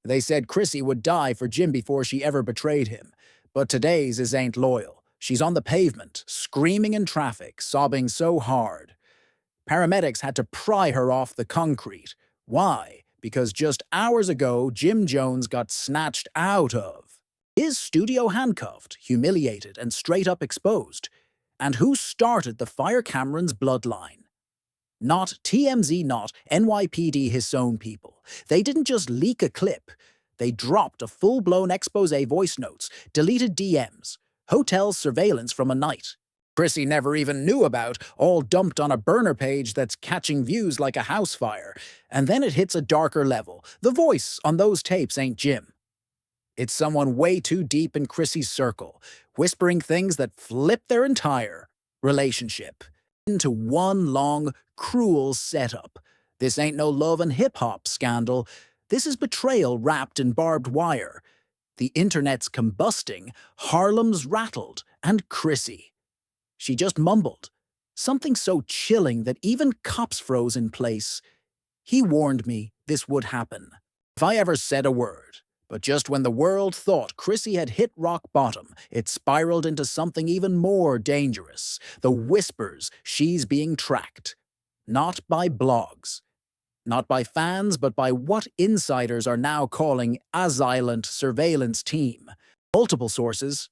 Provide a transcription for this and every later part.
They said Chrissy would die for Jim before she ever betrayed him. But today's is ain't loyal. She's on the pavement, screaming in traffic, sobbing so hard. Paramedics had to pry her off the concrete. Why? Because just hours ago, Jim Jones got snatched out of his studio, handcuffed, humiliated, and straight up exposed. And who started the Fire Cameron's bloodline? Not TMZ, not NYPD, his own people. They didn't just leak a clip. They dropped a full-blown expose, voice notes, deleted DMs, hotel surveillance from a night Chrissy never even knew about, all dumped on a burner page that's catching views like a house fire. And then it hits a darker level. The voice on those tapes ain't Jim. It's someone way too deep in Chrissy's circle, whispering things that flip their entire relationship into one long, cruel setup. This ain't no love and hip-hop scandal. This is betrayal wrapped in barbed wire. The internet's combusting, Harlem's rattled, and Chrissy. She just mumbled, something so chilling that even cops froze in place. He warned me this would happen. If I ever said a word. But just when the world thought Chrissy had hit rock bottom, it spiraled into something even more dangerous. The whispers she's being tracked. Not by blogs. Not by fans, but by what insiders are now calling a silent surveillance team. Multiple sources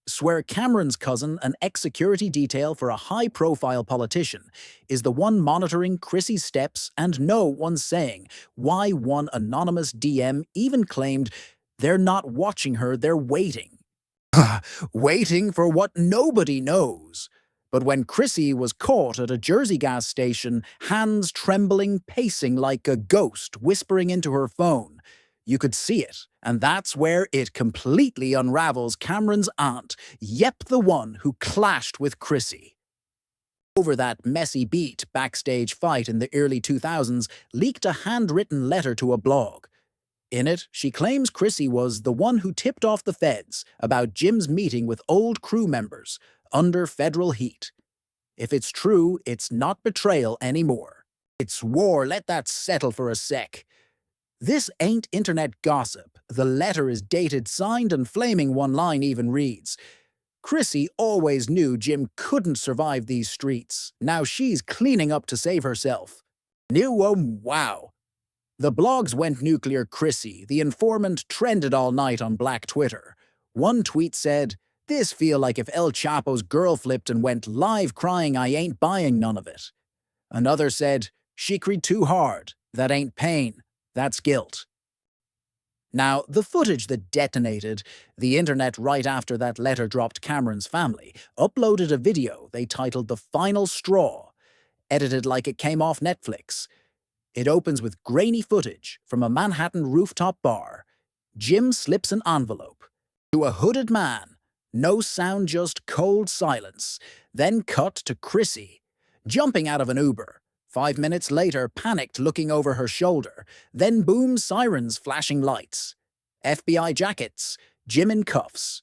swear Cameron's cousin, an ex-security detail for a high-profile politician, is the one monitoring Chrissy's steps, and no one's saying why one anonymous DM even claimed they're not watching her, they're waiting. Waiting for what nobody knows. But when Chrissy was caught at a Jersey gas station, hands trembling, pacing like a ghost, whispering into her phone, you could see it, and that's where it completely unravels. Cameron's aunt, yep, the one who clashed with Chrissy over that messy beat backstage fight in the early 2000s, leaked a handwritten letter to a blog. In it, she claims Chrissy was the one who tipped off the feds about Jim's meeting with old crew members under federal heat. If it's true, it's not betrayal anymore. It's war. Let that settle for a sec. This ain't internet gossip. The letter is dated, signed, and flaming. One line even reads, Chrissy always knew Jim couldn't survive these streets. Now she's cleaning up to save herself. Wow. The blogs went nuclear Chrissy. The informant trended all night on Black Twitter. One tweet said, this feel like if El Chapo's girl flipped and went live crying, I ain't buying none of it. Another said, she cried too hard. That ain't pain. That's guilt. Now, the footage that detonated the internet right after that letter dropped Cameron's family uploaded a video they titled The Final Straw, edited like it came off Netflix. It opens with grainy footage from a Manhattan rooftop bar. Jim slips an envelope to a hooded man. No sound, just cold silence. Then cut to Chrissy, jumping out of an Uber. 5 minutes later, panicked, looking over her shoulder. Then boom, sirens, flashing lights. FBI jackets, Jim in cuffs.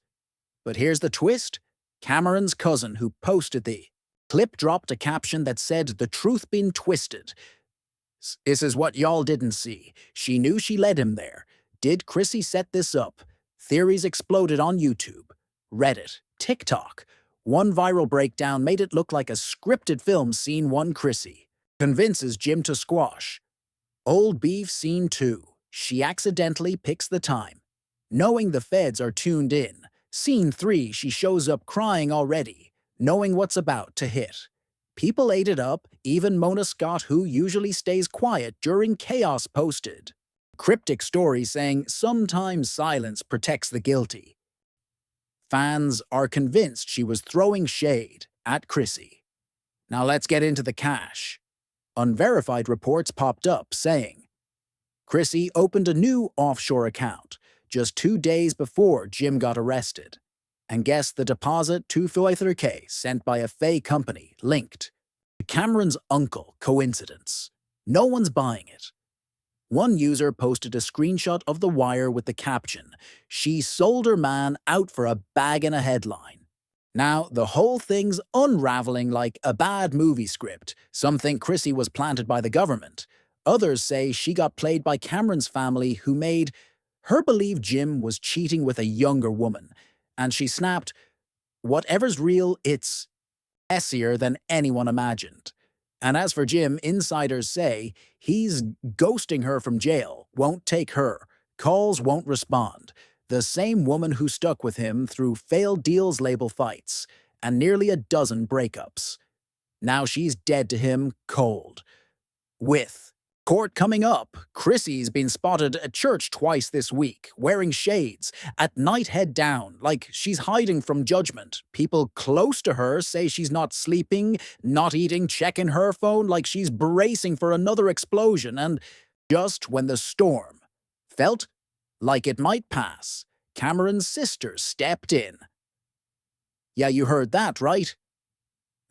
But here's the twist. Cameron's cousin, who posted the clip, dropped a caption that said, the truth been twisted. This is what y'all didn't see. She knew she led him there. Did Chrissy set this up? Theories exploded on YouTube, Reddit, TikTok. One viral breakdown made it look like a scripted film. Scene 1, Chrissy convinces Jim to squash. Old beef. Scene 2. She accidentally picks the time, knowing the feds are tuned in. Scene 3. She shows up crying already, knowing what's about to hit. People ate it up, even Mona Scott, who usually stays quiet during chaos, posted cryptic stories saying sometimes silence protects the guilty. Fans are convinced she was throwing shade at Chrissy. Now let's get into the cash. Unverified reports popped up saying Chrissy opened a new offshore account just 2 days before Jim got arrested. And guess the deposit, $2,400 sent by a fake company linked to Cameron's uncle. Coincidence? No one's buying it. One user posted a screenshot of the wire with the caption, she sold her man out for a bag and a headline. Now, the whole thing's unraveling like a bad movie script. Some think Chrissy was planted by the government. Others say she got played by Cameron's family, who made Her believed Jim was cheating with a younger woman, and she snapped, "Whatever's real, it's messier than anyone imagined." And as for Jim, insiders say he's ghosting her from jail, won't take her, calls won't respond. The same woman who stuck with him through failed deals label fights and nearly a dozen breakups. Now she's dead to him cold. With court coming up, Chrissy's been spotted at church twice this week, wearing shades, at night head down, like she's hiding from judgment. People close to her say she's not sleeping, not eating, checking her phone like she's bracing for another explosion, and just when the storm felt like it might pass, Cameron's sister stepped in. Yeah, you heard that, right?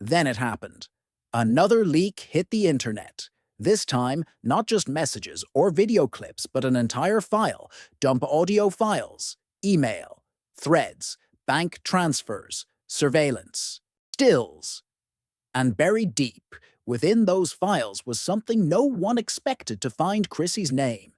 Then it happened. Another leak hit the internet. This time, not just messages or video clips, but an entire file, dump audio files, email, threads, bank transfers, surveillance, stills. And buried deep within those files was something no one expected to find Chrissy's name.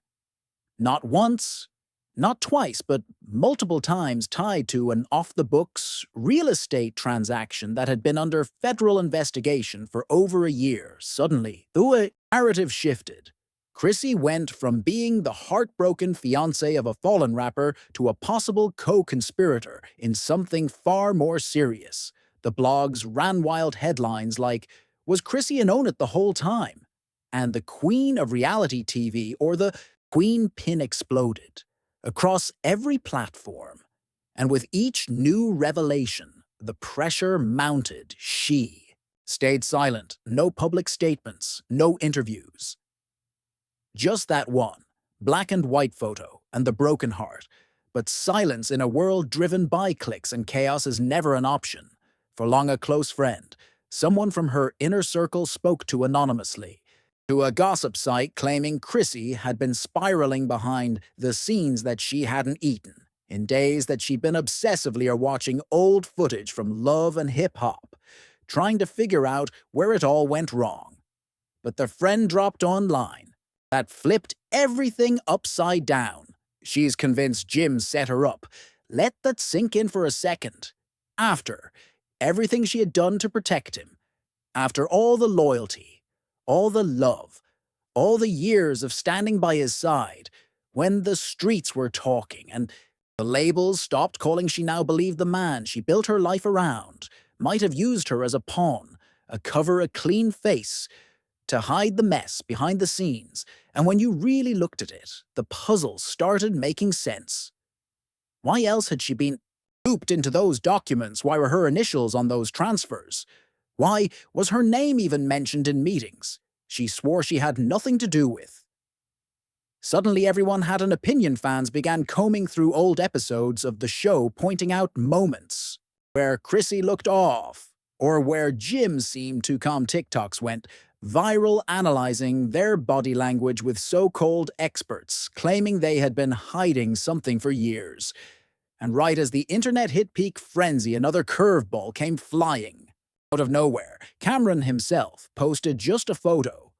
Not once, not twice, but multiple times tied to an off-the-books real estate transaction that had been under federal investigation for over a year. Suddenly, the narrative shifted. Chrissy went from being the heartbroken fiancé of a fallen rapper to a possible co-conspirator in something far more serious. The blogs ran wild headlines like, "Was Chrissy in on it the whole time?" And the queen of reality TV, or the queen pin, exploded across every platform. And with each new revelation, the pressure mounted. She stayed silent, no public statements, no interviews. Just that one, black and white photo and the broken heart. But silence in a world driven by clicks and chaos is never an option. For long a close friend, someone from her inner circle spoke to anonymously, to a gossip site claiming Chrissy had been spiraling behind the scenes that she hadn't eaten, in days that she'd been obsessively watching old footage from Love and Hip Hop, trying to figure out where it all went wrong. But the friend dropped online that flipped everything upside down. She's convinced Jim set her up. Let that sink in for a second. After everything she had done to protect him, after all the loyalty, all the love, all the years of standing by his side, when the streets were talking and the labels stopped calling, she now believed the man she built her life around might have used her as a pawn, a cover, a clean face, to hide the mess behind the scenes. And when you really looked at it, the puzzle started making sense. Why else had she been looped into those documents? Why were her initials on those transfers? Why was her name even mentioned in meetings she swore she had nothing to do with? Suddenly everyone had an opinion. Fans began combing through old episodes of the show, pointing out moments where Chrissy looked off, or where Jim seemed too calm. TikToks went viral analyzing their body language with so-called experts, claiming they had been hiding something for years. And right as the internet hit peak frenzy, another curveball came flying. Out of nowhere, Cameron himself posted just a photo.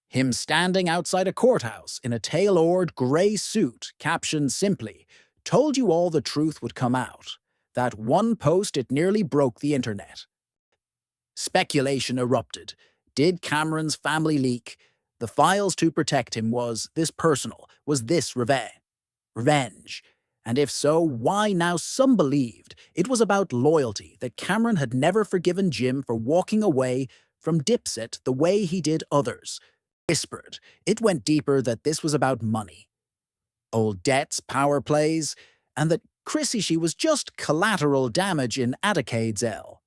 Him standing outside a courthouse in a tailored gray suit, captioned simply, "Told you all the truth would come out." That one post, it nearly broke the internet. Speculation erupted. Did Cameron's family leak the files to protect him? Was this personal? Was this revenge? And if so, why? Now some believed it was about loyalty, that Cameron had never forgiven Jim for walking away from Dipset the way he did others. Whispered it went deeper, that this was about money, old debts, power plays, and that Chrissy, she was just collateral damage in a decade's L.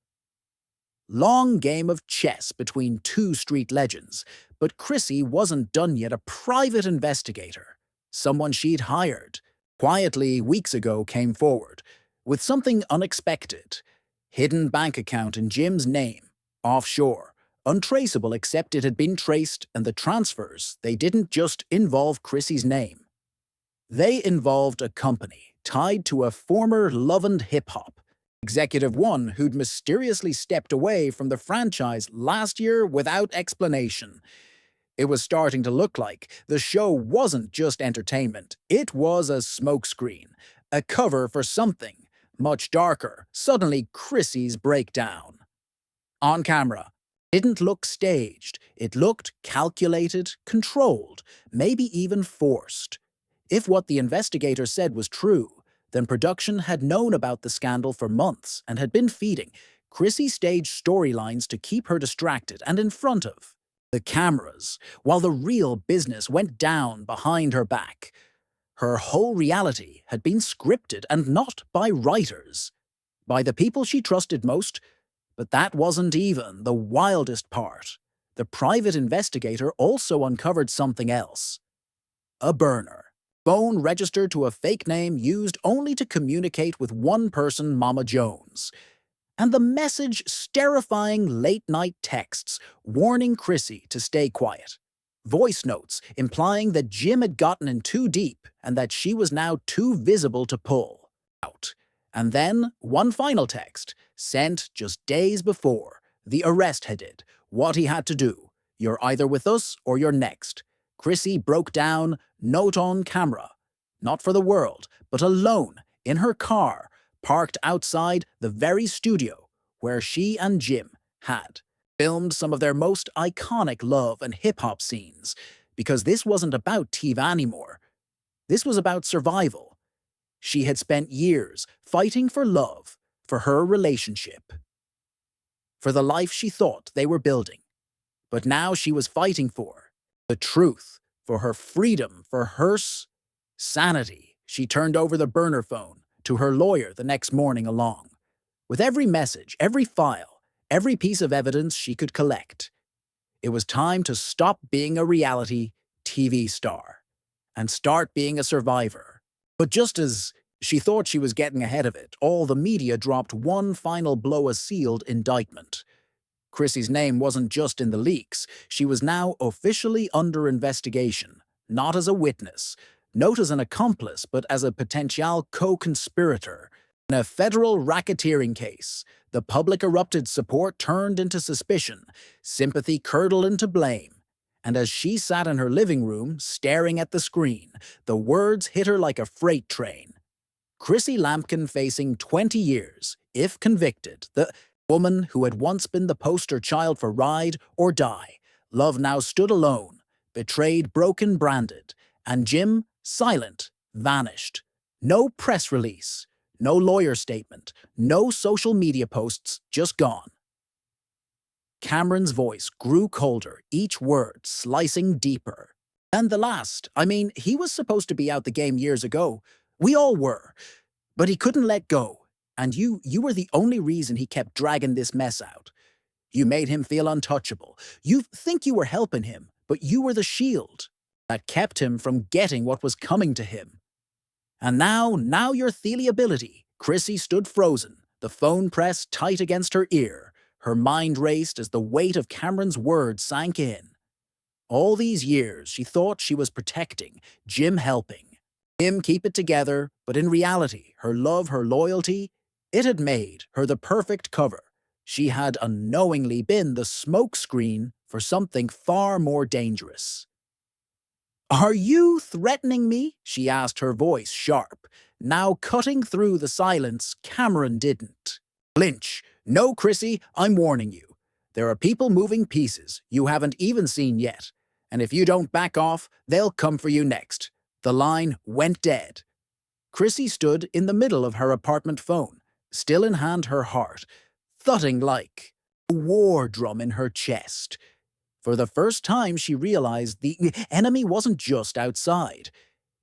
Long game of chess between two street legends, but Chrissy wasn't done yet. A private investigator, someone she'd hired, quietly weeks ago, came forward with something unexpected. Hidden bank account in Jim's name, offshore, untraceable, except it had been traced, and the transfers, they didn't just involve Chrissy's name. They involved a company tied to a former Love and Hip Hop executive, one who'd mysteriously stepped away from the franchise last year without explanation. It was starting to look like the show wasn't just entertainment, it was a smokescreen, a cover for something much darker. Suddenly, Chrissy's breakdown. On camera, didn't look staged. It looked calculated, controlled, maybe even forced. If what the investigator said was true, then production had known about the scandal for months and had been feeding Chrissy staged storylines to keep her distracted and in front of the cameras, while the real business went down behind her back. Her whole reality had been scripted, and not by writers, by the people she trusted most. But that wasn't even the wildest part. The private investigator also uncovered something else. A burner. Phone registered to a fake name used only to communicate with one person, Mama Jones. And the message terrifying late-night texts warning Chrissy to stay quiet. Voice notes implying that Jim had gotten in too deep and that she was now too visible to pull out. And then one final text, sent just days before the arrest headed, what he had to do. You're either with us or you're next. Chrissy broke down, note on camera. Not for the world, but alone, in her car, parked outside the very studio where she and Jim had filmed some of their most iconic love and hip-hop scenes, because this wasn't about TV anymore. This was about survival. She had spent years fighting for love, for her relationship, for the life she thought they were building. But now she was fighting for the truth, for her freedom, for her sanity. She turned over the burner phone to her lawyer the next morning along with every message, every file, every piece of evidence she could collect. It was time to stop being a reality TV star and start being a survivor. But just as she thought she was getting ahead of it, all the media dropped one final blow, a sealed indictment. Chrissy's name wasn't just in the leaks. She was now officially under investigation, not as a witness, not as an accomplice, but as a potential co-conspirator. In a federal racketeering case, the public erupted, support turned into suspicion, sympathy curdled into blame. And as she sat in her living room, staring at the screen, the words hit her like a freight train. Chrissy Lampkin facing 20 years, if convicted. The woman who had once been the poster child for ride or die. Love now stood alone, betrayed, broken, branded. And Jim, silent, vanished. No press release. No lawyer statement, no social media posts, just gone. Cameron's voice grew colder, each word slicing deeper. And the last, he was supposed to be out the game years ago. We all were. But he couldn't let go. And you were the only reason he kept dragging this mess out. You made him feel untouchable. You think you were helping him, but you were the shield that kept him from getting what was coming to him. And now your theliability. Chrissy stood frozen, the phone pressed tight against her ear. Her mind raced as the weight of Cameron's words sank in. All these years she thought she was protecting, Jim helping. Him keep it together, but in reality, her love, her loyalty, it had made her the perfect cover. She had unknowingly been the smokescreen for something far more dangerous. "Are you threatening me?" she asked, her voice sharp. Now cutting through the silence, Cameron didn't flinch. "No, Chrissy, I'm warning you. There are people moving pieces you haven't even seen yet. And if you don't back off, they'll come for you next." The line went dead. Chrissy stood in the middle of her apartment, phone, still in hand, her heart thudding like a war drum in her chest. For the first time, she realized the enemy wasn't just outside.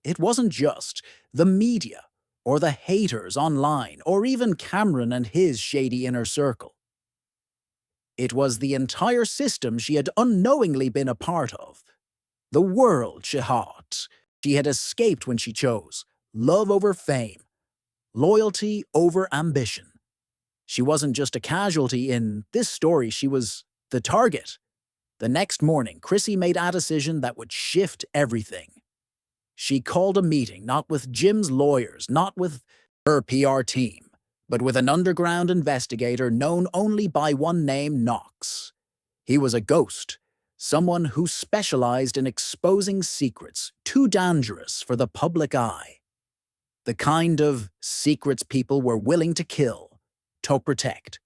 It wasn't just the media or the haters online or even Cameron and his shady inner circle. It was the entire system she had unknowingly been a part of. The world she had escaped when she chose love over fame, loyalty over ambition. She wasn't just a casualty in this story, she was the target. The next morning, Chrissy made a decision that would shift everything. She called a meeting, not with Jim's lawyers, not with her PR team, but with an underground investigator known only by one name, Knox. He was a ghost, someone who specialized in exposing secrets too dangerous for the public eye. The kind of secrets people were willing to kill to protect.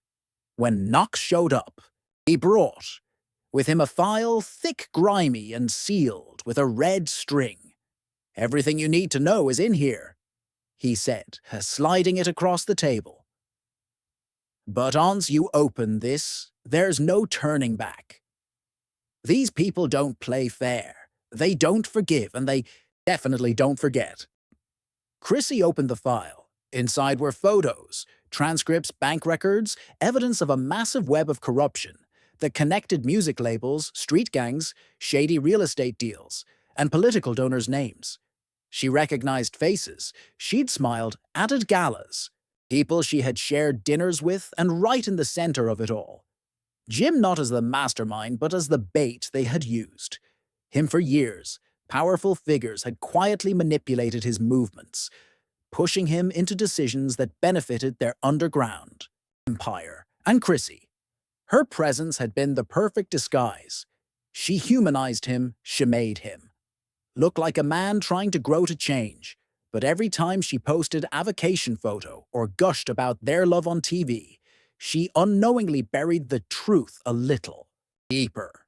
When Knox showed up, he brought with him a file thick, grimy, and sealed with a red string. "Everything you need to know is in here," he said, sliding it across the table. "But once you open this, there's no turning back. These people don't play fair. They don't forgive, and they definitely don't forget." Chrissy opened the file. Inside were photos, transcripts, bank records, evidence of a massive web of corruption that connected music labels, street gangs, shady real estate deals, and political donors' names. She recognized faces. She'd smiled at galas, people she had shared dinners with, and right in the center of it all, Jim not as the mastermind, but as the bait they had used. Him for years, powerful figures had quietly manipulated his movements, pushing him into decisions that benefited their underground empire. And Chrissy, her presence had been the perfect disguise. She humanized him, she made him look like a man trying to grow to change. But every time she posted a vacation photo or gushed about their love on TV, she unknowingly buried the truth a little deeper.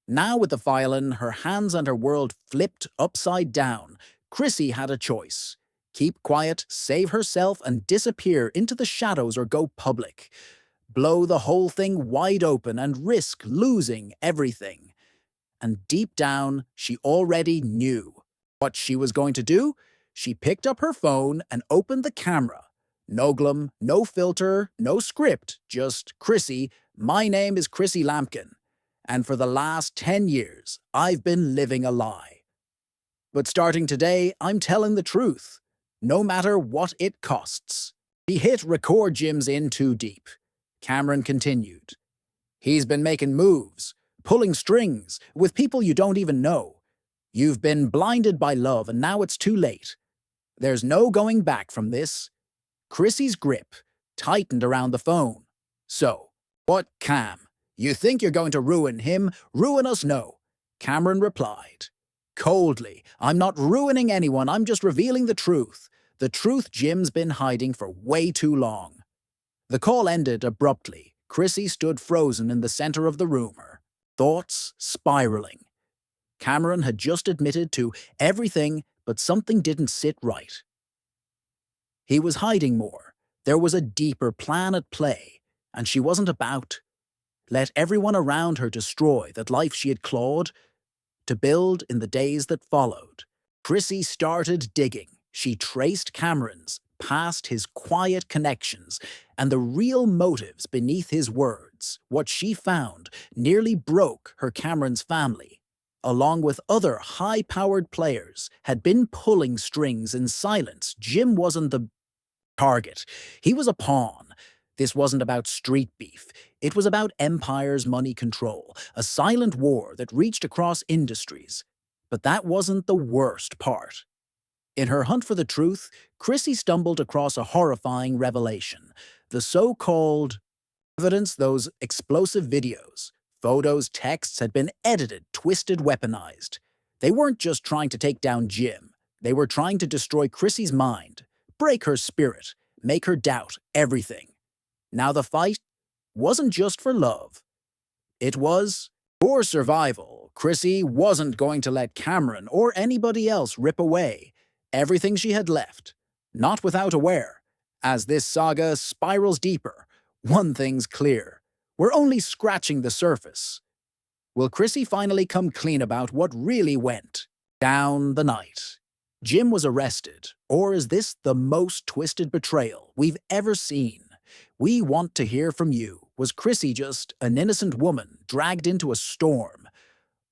Now with the file in her hands and her world flipped upside down, Chrissy had a choice. Keep quiet, save herself, and disappear into the shadows, or go public. Blow the whole thing wide open and risk losing everything. And deep down, she already knew what she was going to do. She picked up her phone and opened the camera. No glum, no filter, no script, just "Chrissy, my name is Chrissy Lampkin, and for the last 10 years, I've been living a lie. But starting today, I'm telling the truth, no matter what it costs." He hit record. Jim's in too deep. Cameron continued. "He's been making moves, pulling strings, with people you don't even know. You've been blinded by love, and now it's too late. There's no going back from this." Chrissy's grip tightened around the phone. "So, what, Cam? You think you're going to ruin him? Ruin us? No," Cameron replied coldly. "I'm not ruining anyone, I'm just revealing the truth. The truth Jim's been hiding for way too long." The call ended abruptly. Chrissy stood frozen in the center of the room, her thoughts spiraling. Cameron had just admitted to everything, but something didn't sit right. He was hiding more. There was a deeper plan at play, and she wasn't about let everyone around her destroy that life she had clawed to build in the days that followed. Chrissy started digging. She traced Cameron's past, his quiet connections, and the real motives beneath his words. What she found nearly broke her. Cameron's family, along with other high-powered players, had been pulling strings in silence. Jim wasn't the target. He was a pawn. This wasn't about street beef. It was about empire's money control, a silent war that reached across industries. But that wasn't the worst part. In her hunt for the truth, Chrissy stumbled across a horrifying revelation. The so-called evidence, those explosive videos, photos, texts, had been edited, twisted, weaponized. They weren't just trying to take down Jim. They were trying to destroy Chrissy's mind, break her spirit, make her doubt everything. Now the fight wasn't just for love. It was for survival. Chrissy wasn't going to let Cameron or anybody else rip away everything she had left, not without aware. As this saga spirals deeper, one thing's clear. We're only scratching the surface. Will Chrissy finally come clean about what really went down the night? Jim was arrested, or is this the most twisted betrayal we've ever seen? We want to hear from you. Was Chrissy just an innocent woman dragged into a storm?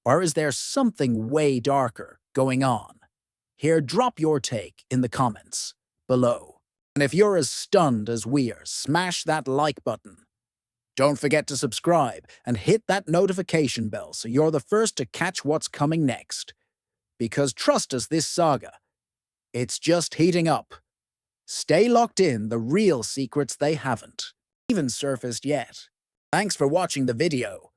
Or is there something way darker going on? Here, drop your take in the comments below. And if you're as stunned as we are, smash that like button. Don't forget to subscribe and hit that notification bell so you're the first to catch what's coming next. Because trust us, this saga, it's just heating up. Stay locked in, the real secrets they haven't even surfaced yet. Thanks for watching the video.